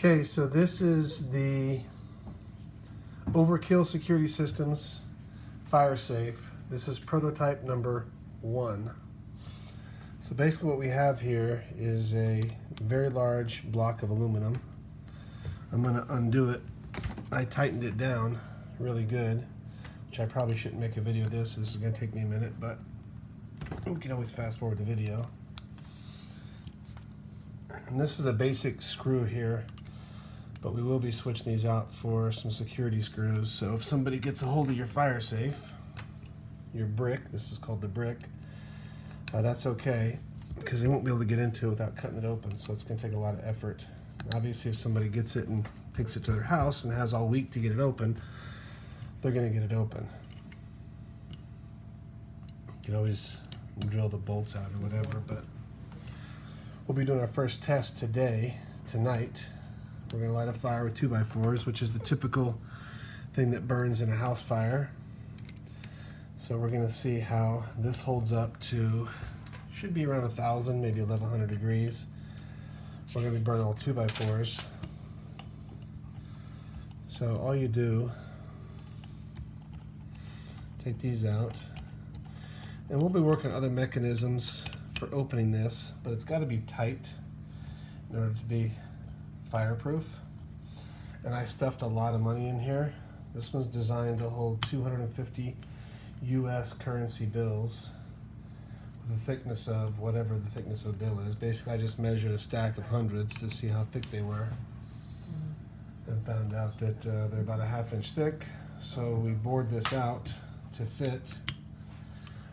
Okay, so this is the Overkill Security Systems fire safe. This is prototype number 1. So basically what we have here is a very large block of aluminum. I'm going to undo it. I tightened it down really good, which I probably shouldn't make a video of this. This is going to take me a minute, but we can always fast forward the video. And this is a basic screw here, but we will be switching these out for some security screws. So if somebody gets a hold of your fire safe, your brick, this is called the brick, that's okay, because they won't be able to get into it without cutting it open, so it's going to take a lot of effort. Obviously, if somebody gets it and takes it to their house and has all week to get it open, they're going to get it open. You can always drill the bolts out or whatever, but we'll be doing our first test tonight. We're going to light a fire with 2x4s, which is the typical thing that burns in a house fire. So we're going to see how this holds up to, should be around 1,000, maybe 1,100 degrees. We're going to be burning all 2x4s. So all you do, take these out, and we'll be working on other mechanisms for opening this, but it's got to be tight in order to be fireproof. And I stuffed a lot of money in here. This one's designed to hold 250 US currency bills with a thickness of whatever the thickness of a bill is. Basically, I just measured a stack of hundreds to see how thick they were, and found out that they're about a ½ inch thick. So we bored this out to fit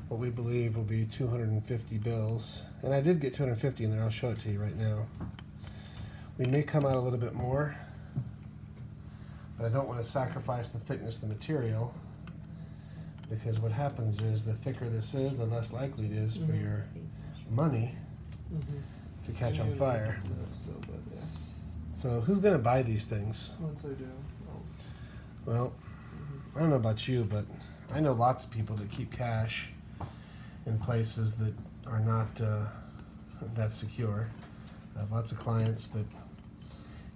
what we believe will be 250 bills. And I did get 250 in there. I'll show it to you right now. We may come out a little bit more, but I don't want to sacrifice the thickness of the material, because what happens is the thicker this is, the less likely it is for your money to catch on fire. So who's going to buy these things? Once I do. Well, I don't know about you, but I know lots of people that keep cash in places that are not that secure. I have lots of clients that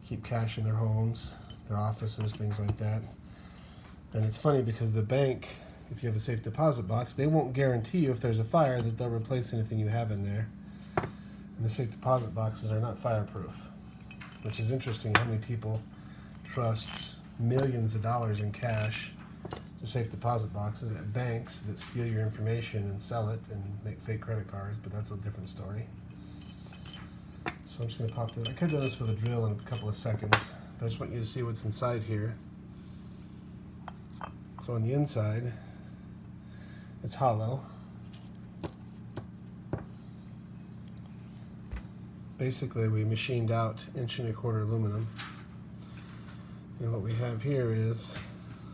keep cash in their homes, their offices, things like that. And it's funny because the bank, if you have a safe deposit box, they won't guarantee you if there's a fire that they'll replace anything you have in there. And the safe deposit boxes are not fireproof, which is interesting how many people trust millions of dollars in cash to safe deposit boxes at banks that steal your information and sell it and make fake credit cards, but that's a different story. So I'm just going to pop this. I could do this with a drill in a couple of seconds, but I just want you to see what's inside here. So on the inside, it's hollow. Basically, we machined out 1¼ inch aluminum. And what we have here is,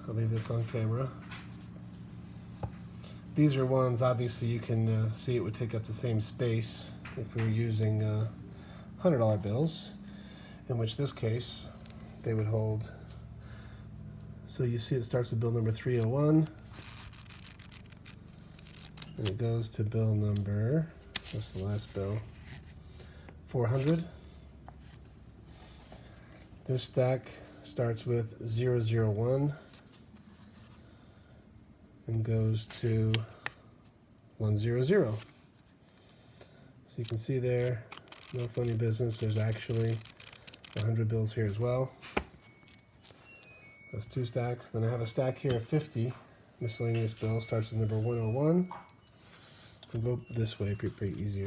I'll leave this on camera. These are ones, obviously you can see it would take up the same space if we were using $100 bills, in which this case they would hold. So you see it starts with bill number 301, and it goes to bill number, what's the last bill, 400. This stack starts with 001 and goes to 100. So you can see there, no funny business, there's actually 100 bills here as well. That's 2 stacks. Then I have a stack here of 50 miscellaneous bills, starts with number 101. We'll go this way, pretty easier.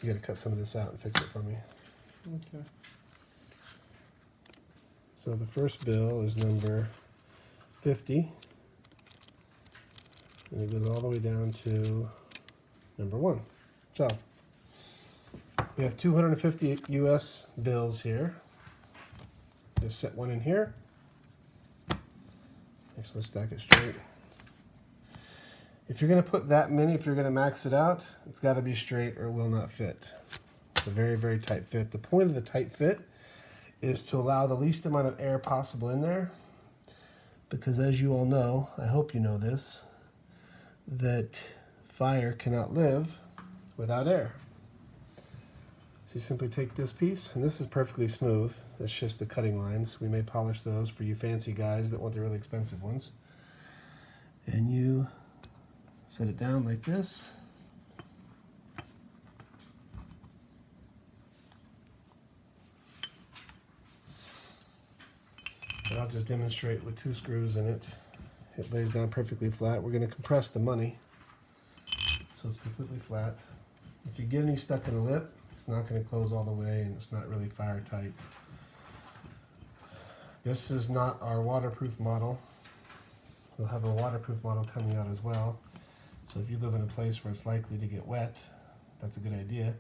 You gotta cut some of this out and fix it for me. Okay. So the first bill is number 50, and it goes all the way down to number 1. So we have 250 US bills here. Just set one in here. Actually, let's stack it straight. If you're going to put that many, if you're going to max it out, it's got to be straight or it will not fit. It's a very, very tight fit. The point of the tight fit is to allow the least amount of air possible in there, because as you all know, I hope you know this, that fire cannot live without air. So you simply take this piece, and this is perfectly smooth. That's just the cutting lines. We may polish those for you fancy guys that want the really expensive ones. And you set it down like this. And I'll just demonstrate with 2 screws in it. It lays down perfectly flat. We're going to compress the money so it's completely flat. If you get any stuck in the lip, it's not going to close all the way, and it's not really fire tight. This is not our waterproof model. We'll have a waterproof model coming out as well. So if you live in a place where it's likely to get wet, that's a good idea.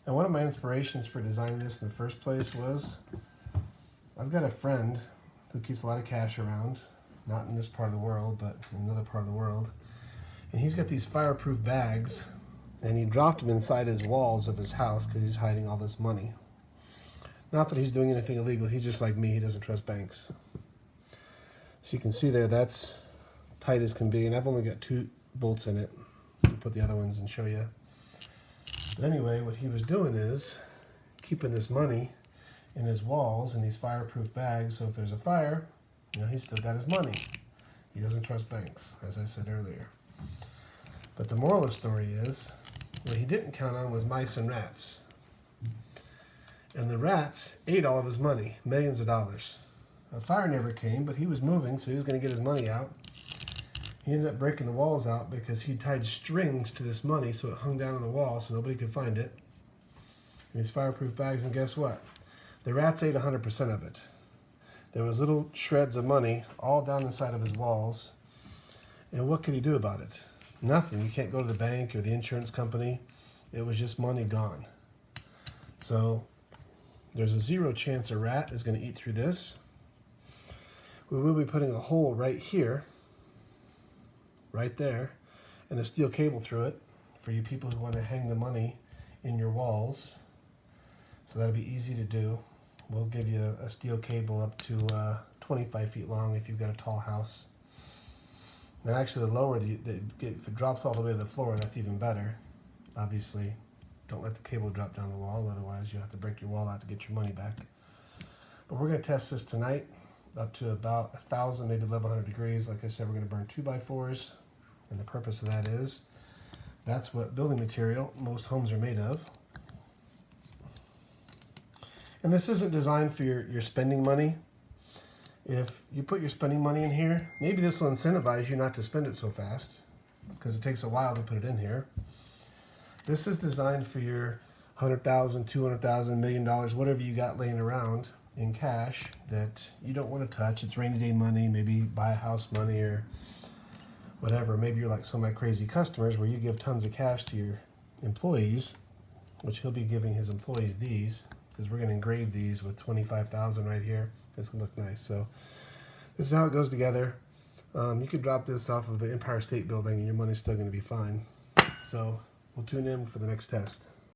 Now, one of my inspirations for designing this in the first place was, I've got a friend who keeps a lot of cash around, not in this part of the world, but in another part of the world. And he's got these fireproof bags, and he dropped them inside his walls of his house because he's hiding all this money. Not that he's doing anything illegal, he's just like me, he doesn't trust banks. So you can see there, that's tight as can be, and I've only got 2 bolts in it. I'll put the other ones and show you. But anyway, what he was doing is keeping this money in his walls in these fireproof bags, so if there's a fire, you know, he's still got his money. He doesn't trust banks, as I said earlier. But the moral of the story is, what he didn't count on was mice and rats. And the rats ate all of his money, millions of dollars. A fire never came, but he was moving, so he was going to get his money out. He ended up breaking the walls out because he tied strings to this money so it hung down on the wall so nobody could find it. In these fireproof bags, and guess what? The rats ate 100% of it. There was little shreds of money all down inside of his walls. And what could he do about it? Nothing. You can't go to the bank or the insurance company. It was just money gone. So there's a 0 chance a rat is going to eat through this. We will be putting a hole right here, right there, and a steel cable through it for you people who want to hang the money in your walls. So that'll be easy to do. We'll give you a steel cable up to 25 feet long if you've got a tall house. And actually, the lower if it drops all the way to the floor, that's even better. Obviously, don't let the cable drop down the wall, otherwise you'll have to break your wall out to get your money back. But we're going to test this tonight up to about 1,000, maybe 1,100 degrees. Like I said, we're going to burn 2x4s, and the purpose of that is, that's what building material most homes are made of. And this isn't designed for your spending money. If you put your spending money in here, maybe this will incentivize you not to spend it so fast because it takes a while to put it in here. This is designed for your $100,000, $200,000, $1 million, whatever you got laying around in cash that you don't want to touch. It's rainy day money, maybe buy a house money or whatever. Maybe you're like some of my crazy customers where you give tons of cash to your employees, which he'll be giving his employees these, because we're going to engrave these with 25,000 right here. It's going to look nice. So this is how it goes together. You could drop this off of the Empire State Building and your money's still going to be fine. So we'll tune in for the next test.